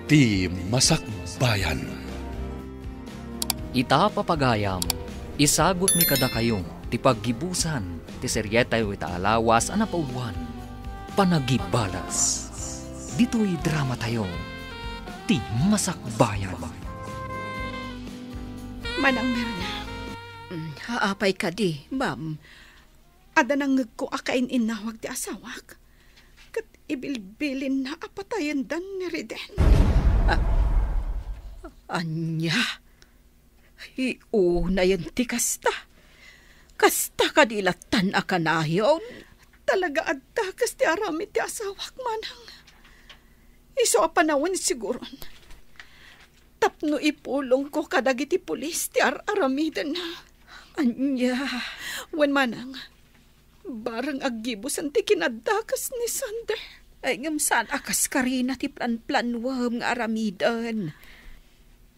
ti Masakbayan. Ita papagayam, isagot mi kada kayo, ti paggibusan, ti seryetay ita alawas anapauwan, panagibalas. Dito'y drama tayo, ti Masakbayan. Manang Mirna. Haapay ka di, ma'am. Ada nang ko akain inawag ti asawak. Kat ibilbilin na apatayan dan ni Riden. Anya? Na yan ti kasta. Kasta kadilatan akanayon. Talaga adda kas ti arami ti asawak manang. Iso apanawan siguron. Tapno ipulong ko kadagiti pulis ti aramidan na. Anya? Wan manang. Barang agibusan ti kinadakas ni Sander. Ay ngamsan akas karina ti plan-planwam nga aramidan.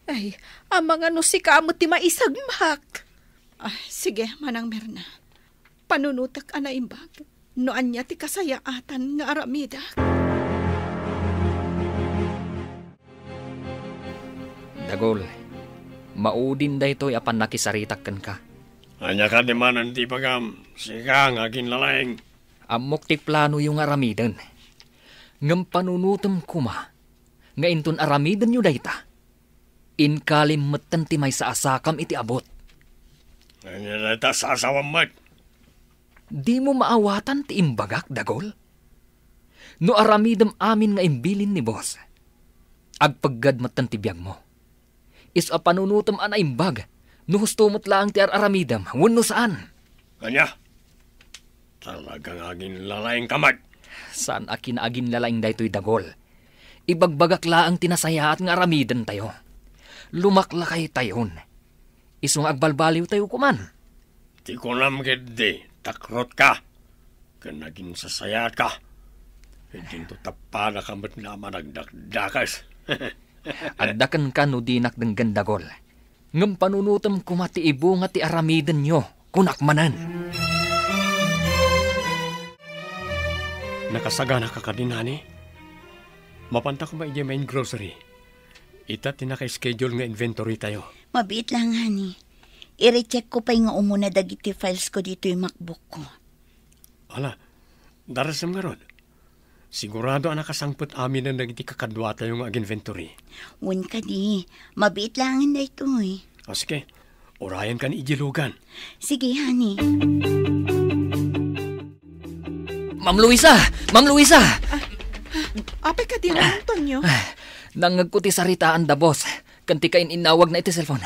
Ay, amang ano si kamot ti maisagmak. Sige, Manang Mirna. Panunutak ana imbag. Noan niya ti kasayaatan nga aramida. Dagol, maudin da ito'y apan nakisaritakan ka. Anya ka di man ti pagam, sika nga ginlalaing. Amok ti plano yung aramidan. Ngam panunutom kuma, nga inton aramidan nyo dayta. Inkalimatan ti may sa asakam iti abot. Anya dayta sa asawam mat. Di mo maawatan ti imbagak, Dagol? No aramidam amin nga imbilin ni boss. Agpaggadmatan ti biyag mo. Is a panunutom ana imbag, no hustumot lang ti aramidam, wano saan? Kanya, talagang agin lalaing kamat. Saan akin agin lalaing daytoy Dagol? Ibagbagak laang tinasayaat nga aramidan tayo. Lumaklakay tayon. Isong agbalbaliw tayo kuman. Di ko nam di, takrot ka. Kanagin sasayat ka. Hindi to tapada kamat naman nagdakdakas. Addakan ka no dinak ng Dagol. Ngam panunutam kumati ibo nga ti aramidan nyo, kunakmanan. Nakasagana ka kadinani? Mapanta ko ba iya main grocery? Ita tinaka-schedule nga inventory tayo. Mabit lang, honey. I-recheck ko pa nga umuna dagiti files ko dito yung MacBook ko. Ala, darasam nga ron. Sigurado ang nakasangpot amin na nagiti kakadwa tayo nga inventory. Wan ka di. Mabit lang na ito eh. O sige, orayan ka ni ijilugan. Sige, honey. Ma'am Luisa! Ma'am Luisa! Apay ka din, Antonio. Nangagkuti saritaan da boss. Kanti kain inawag na iti cellphone.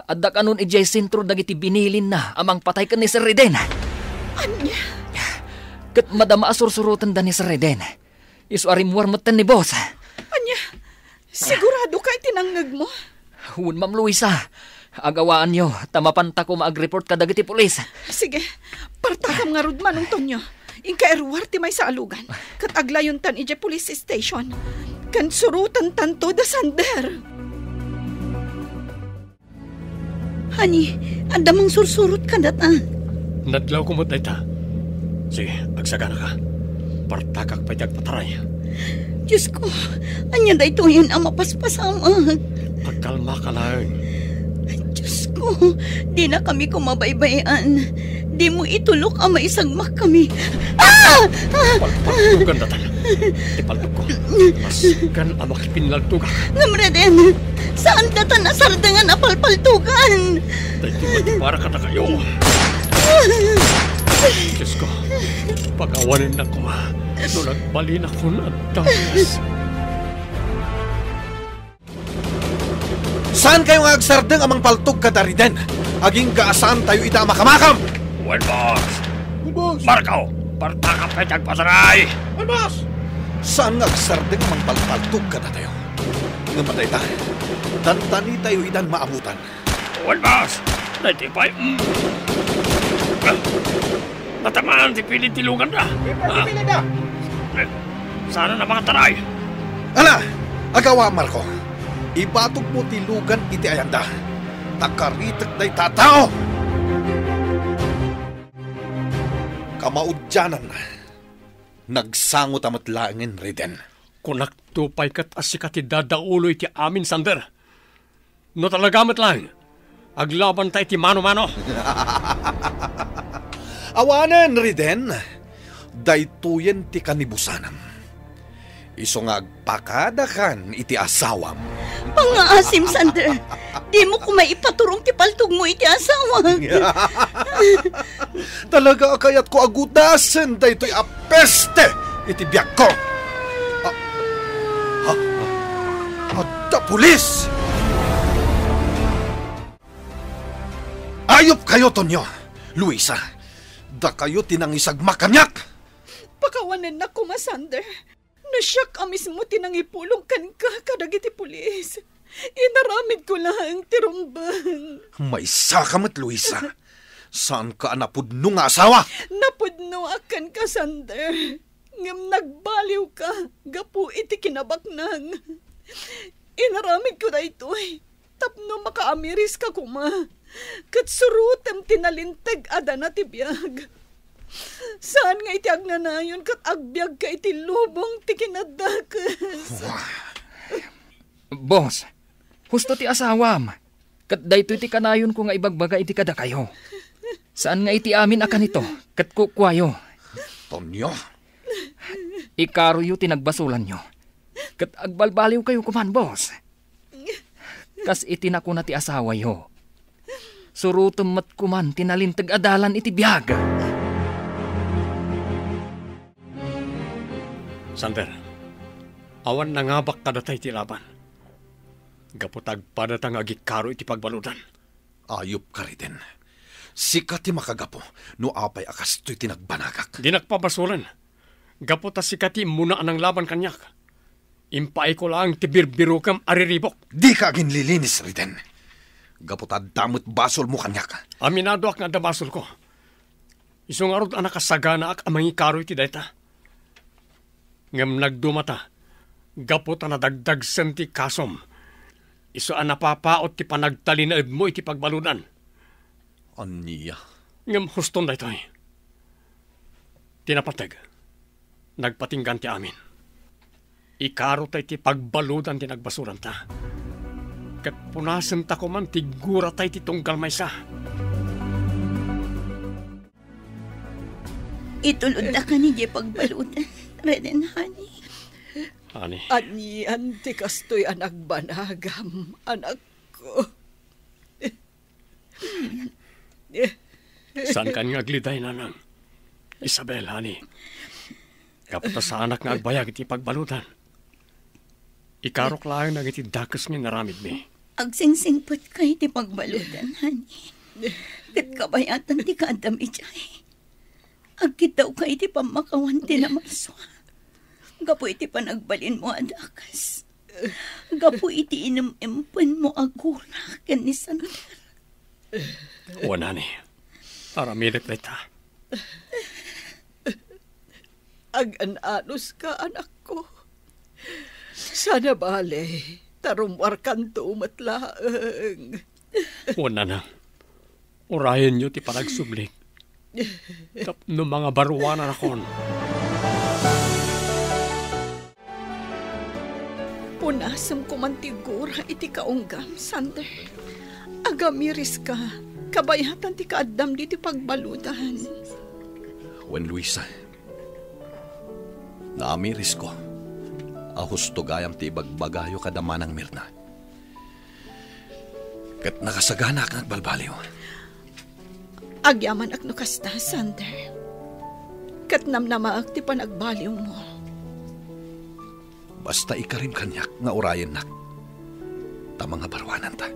Adda kanon ijay sentro dagiti binilin na amang patay ka ni Sir Reden. Anya? Kat madama asursurutan da ni Sir Reden. Isu arimwar matan ni boss. Anya? Sigurado ka itinangag mo? Hun, Ma'am Luisa. Agawaan nyo. Tamapanta ko maag-report ka dagiti pulis. Sige. Partakam nga rod man, Antonio. Inka erwar ti may sa alugan. Kat aglayon tan ije police station. Kan surutan tanto da Sander. Honey, andamang sursurot ka data. Nadlaw ko mo ta. Sige, agsagana ka. Partakak pa pataray. Diyos ko, anya da ito yun ang mapaspasama. Pagkalma ka lang. Diyos ko, di na kami kumabaybayan. Di mo itulok ang maisagmak kami. Paltugan datan. Ipaltog ko. Mas kan ang makipinaltugak. Namreden, saan datan nasardangan apalpaltugan? Dahil para ka na kayo. Diyos ko, pagawanin na ko. No nagbalin ako na tawas. Saan kayo nga agsardeng amang paltog ka dariden? Aging kaasan tayo ita makamakam! Well, boss. Good boss! Markaw, partakap pa dyan pasaray. Well, boss! Saan nga agsardeng amang paltog ka na tayo? Ngamatay tayo. Tantani tayo itan maabutan. Well, boss. Natipay. Natamaan si pilitilungan na. Pipilit na! Sana na mga taray. Ala! Agawa, Marco. Ibatog mo tilugan iti ayanda. Takaritak day tatao! Kamaudyanan na. Nagsangot amat langin, Reden. Kunak tupay kat asikat ti dadauloy ti amin, Sander. No talagamat lang, aglaban tayo ti mano-mano. Awanan, Riden. Daytoyen ti kanibusanam. Iso nga agpakadakan iti asawam. Pangaasim, Sander. Di mo ko maipaturong ti paltog mo iti asawa. Talaga kayat ko agutasen daytoy apeste iti biyak ko. Adda pulis! Ayop kayo, Tonyo. Luisa, da kayo tinangisag makanyak. Pakawanan na ko, Sander. Nasyak amis mo tinangipulong kan ka kadagiti pulis. Inaramid ko lang tirumbang. May sakamat, Luisa. Saan ka napudno nga asawa? Napudno akan ka, Sander. Ngam nagbaliw ka. Gapu iti kinabaknang. Inaramid ko na ito'y. Tapno makaamiris ka kuma. Kat surutem tinalintag adana ti biyag. Saan nga iti agnanayon kat agbyag ka iti lubong ti kinadakas. Boss, husto ti asawam. Kat dayto iti kanayon ko nga ibagbaga iti kada kayo. Saan nga iti amin akan ito? Kat kukwayo. Tonyo. Ikaroyo tinagbasulan nyo. Kat agbalbaliw kayo kuman, boss. Kas iti na ko na ti asawa yo. Surutom mat kuman tinalintag adalan iti biyag. Sander, awan nangabak kadatay ti laban. Gaputag padatang agikaro iti pagbaludan. Ayop ka rin. Sikat ti makagapo no apay akas to'y tinagbanagak. Di nagpabasulan. Gaputa sikati muna anang laban kanyak. Impay ko lang ti birbirukam ariribok. Di ka agin lilinis rin. Gaputa damot basol mo kanyak. Aminado ak nga dabasol ko. Isong arod anak kasagana ak amangi karoy ti dayta. Ngam nagdumata. Gaputa na dagdag senti kasom. Iso ang napapaot ti panagtalinaid mo iti pagbaludan. Aniya. Ngam huston da ito. Tinapatag. Nagpatinggan ti amin. Ikaro tayo ti pagbaludan ti nagbasuran ta. Kat punasan ta ko man tigura tayo ti tunggal maysa. Itulod na ka ni di pagbaludan. Reden, honey. Honey. Ani anti kastoy anak banagam, anak ko. Saan ka nga gliday nanang? Isabel, honey. Kapata sa anak nga agbayag iti pagbaludan. Ikarok lang nang iti dakas nga naramid mi. Agsingsingpot ka iti pagbaludan, honey. Kat kabayatan ti kadam ijay. Agkitaw ka iti pamakawan ti namaswa. Gapu iti panagbalin mo adakas. Gapu iti inumimpan mo agula ken ni Sander. Wana ni. Aramilit na ita. Ag-ananos ka, anak ko. Sana bale, tarumwar kanto umatlaang. Wana na. Urayan nyo ti panagsublik. Tapno mga baruanan akon. Punasam ko man tigura iti kaunggam, Sander. Agamiris ka, kabayatan ti kaadam di ti pagbaludan. When Luisa, naamiris ko, ahus to gayam ti bagbagayo kadamanang Mirna. Kat nakasagana kang balbaliw. Agyaman ak no kasta, Sander. Kat namnamaak ti panagbaliw mo. Basta ikarim kanyak nga orayan nak. Tamang nga barwanan ta.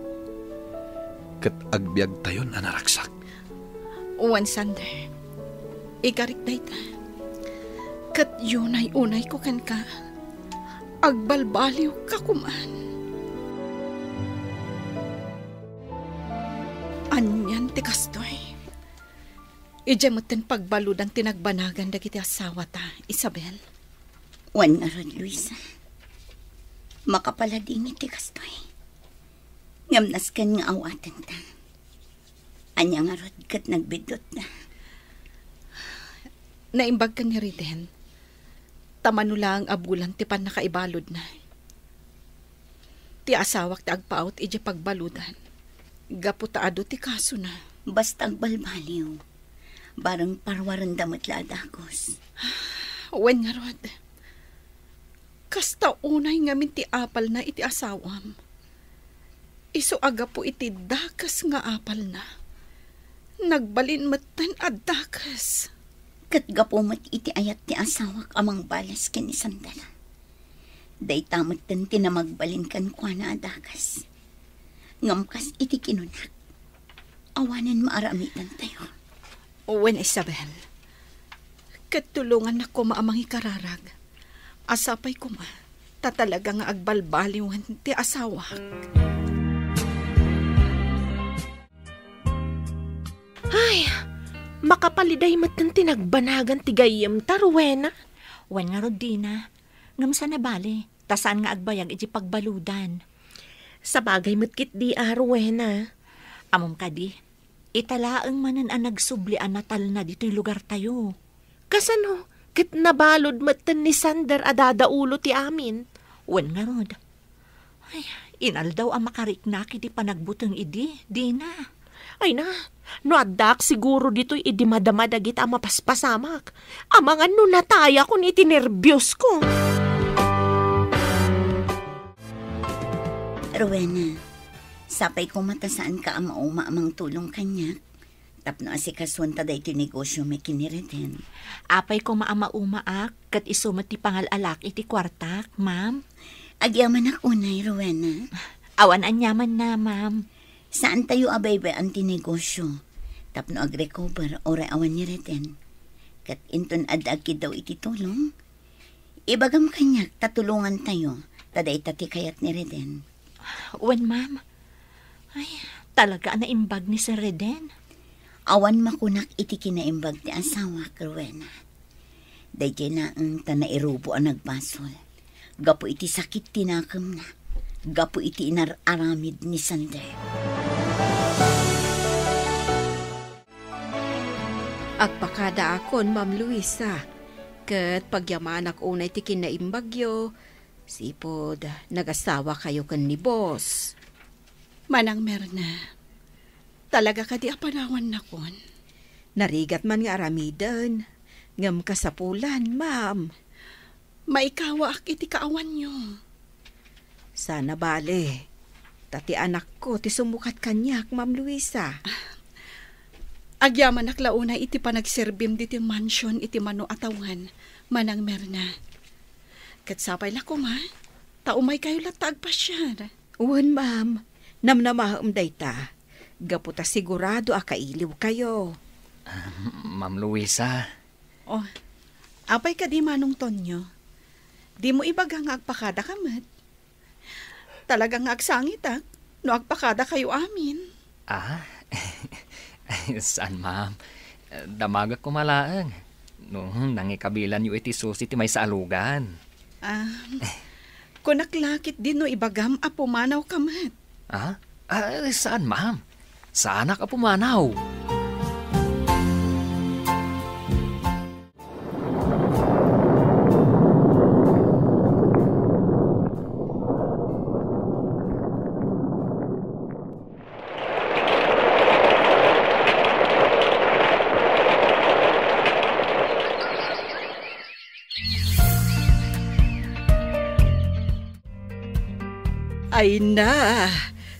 Kat agbyag tayon na naraksak. Uwan, Sander. Ikarik day ta. Kat yunay-unay ko kan ka. Agbalbaliw ka kuman. Anyan ti kastoy. Ijamutin pagbaludan tinagbanagan dagiti asawa ta, Isabel. Wan nga rod, Luisa. Makapalading iti kastoy. Ngamnas kan nga awatan ta. Anya nga rod kat nagbidot na. Naimbag ka ni Riden. Tamanulang abulan ti pan nakaibalod na. Ti asawak ti agpaot iti pagbaludan. Gapu taado ti kaso na. Basta agbalbaliw. Barang parwaran damot ladakos. Wen nga rod. Kasta unay ngamin ti apal na iti asawam. Iso aga po iti dakas nga apal na. Nagbalin matan at dakas. Kat gapumat iti ayat ti asawak amang balas ken isandalan. Day tamat ten tinamagbalin kan kwa na adakas. Ngamkas iti kinunak. Awanan maaramitan tayo. Wen Isabel. Katulungan ako maamang ikararag. Asapay ko ma. Tatalaga nga agbalbaliwan ti asawak. Ay, makapaliday matan tinagbanagan ti gayem tarwena. Wan nga Rodina, ngam sa nabali, tasaan nga agbayag iti pagbaludan. Sa bagay matkit di arwena. Amom kadi, italaang manan ang nagsublian na tal na dito'y lugar tayo. Kasano, kit nabalod matan ni Sander adadaulo ti amin. Wan nga Rod. Ay, inal daw ang makariknak iti panagbutang idi, di na. Ay na, no adak siguro dito'y idi madamadagit ang mapaspasamak. Amangan no nataya kun iti nervyos ko. Rowena, sapay ko matasaan ka ang maumamang tulong kanya. Tapno asikasun ta da iti negosyo may kinireden. Apay ko maama-umaak, kat isumat ti pangalalak iti kwartak, ma'am. Agyaman ako na, Rowena. Awan anyaman na, ma'am. Saan tayo abaybay ang tinegosyo? Tapno ag-recover o awan ni Reden. Kat inton adagi daw iti tulong. Ibagam kanyak, tatulungan tayo. Tada itati kayat ni Reden. Wan, ma'am. Ay, talaga na imbag ni Sir Reden. Awan makunak iti kinaimbag ti asawa, Rowena. Dayjay na ang tanairubo ang nagbasol. Gapo iti sakit tinakam na. Gapo iti inararamid ni Sander. Agpakada akon, Ma'am Luisa. Kat pagyamanak unay ti kinaimbagyo, sipod nagasawa kayo kan ni boss. Manang Merna, talaga ka di apanawan na kon. Narigat man nga aramidan, ngam kasapulan, ma'am. Maikawa ak iti kaawan nyo. Sana bale, tati anak ko ti sumukat kanyak, Ma'am Luisa. Agyaman aklauna iti panagserbim diti mansion iti mano atawan, Manang Merna. Katsapay lako ma, taumay kayo latag pa siya. Uwan, ma'am. Namnamaham dayta. Gaputa sigurado akailiw kayo. Ma'am Luisa. Oh, apay ka di manong Tonyo. Di mo ibagang agpakada kamat. Talagang agsangit no agpakada kayo amin. Ah, saan ma'am? Damaga ko malaang. Noong nangikabilan yu iti susi ti may saalugan. Kunaklakit din no ibagam apumanaw kamat. Saan ma'am? Saan ka pumanaw? Ay na,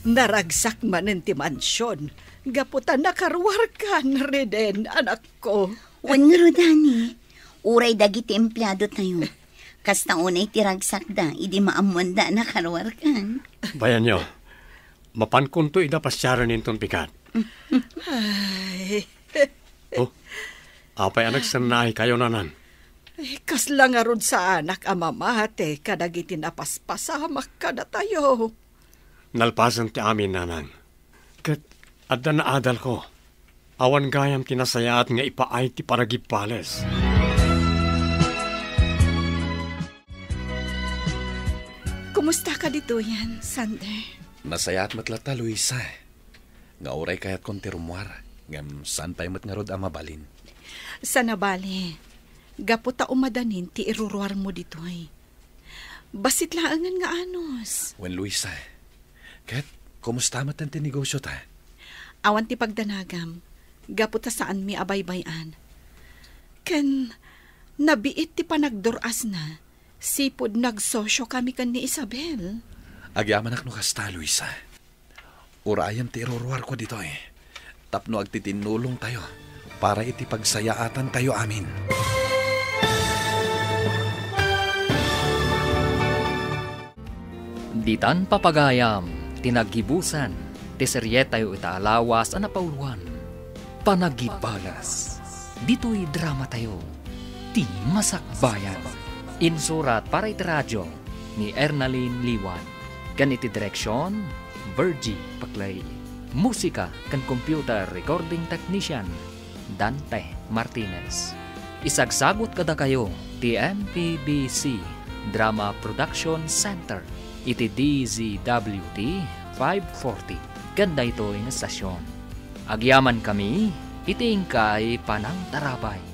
naragsak manen ti mansyon. Gaputan nakarwarkan, Reden, anak ko. Wan nga Rodani, uray dagiti empleyado tayo. Kasta unay tiragsak da, idi maamwanda na karwarkan. Bayan nyo, mapankon to ida pasyaran nintong pikat. Ay, Apay anak sanahi kayo nanan. kasla nga rod sa anak amamate, kadagiti napaspasamak kada tayo. Nalpasan ti amin nanan. Kat adda na adal ko. Awan gayam tinasayaat nga ipaay ti paragipales. Kumusta ka dito yan, Sander? Nasayaat matlata, Luisa. Nga oray kayat kon ti rumwar. Ngam saan pa'y mat nga rod amabalin. Sa nabali, Gaputa umadanin ti iruruar mo ditoy. Basit laangan nga anos. Wen Luisa, ket, kumusta matan ti negosyo ta? Awan ti pagdanagam. Gaputa saan mi abaybayan. Ken, nabiit ti panagduras na. Sipod nagsosyo kami kan ni Isabel. Agyaman ak no kasta, Luisa. Urayan ti iruruar ko dito Tapno agtitinulong tayo para iti pagsayaatan tayo amin. Ditan papagayam, tinaggibusan, ti serye tayo itaalawas a napauluan. Panagibalas, dito'y drama tayo, ti masakbayan. Insurat para iti radyo ni Ernaline Liwan. Kan iti direksyon, Virgie Paclay. Musika kan computer recording technician, Dante Martinez. Isagsagot kada kayo, ti MPBC Drama Production Center. Iti DZWT 540. Ganda ito yung estasyon. Agyaman kami, iti ingkay panang tarabay.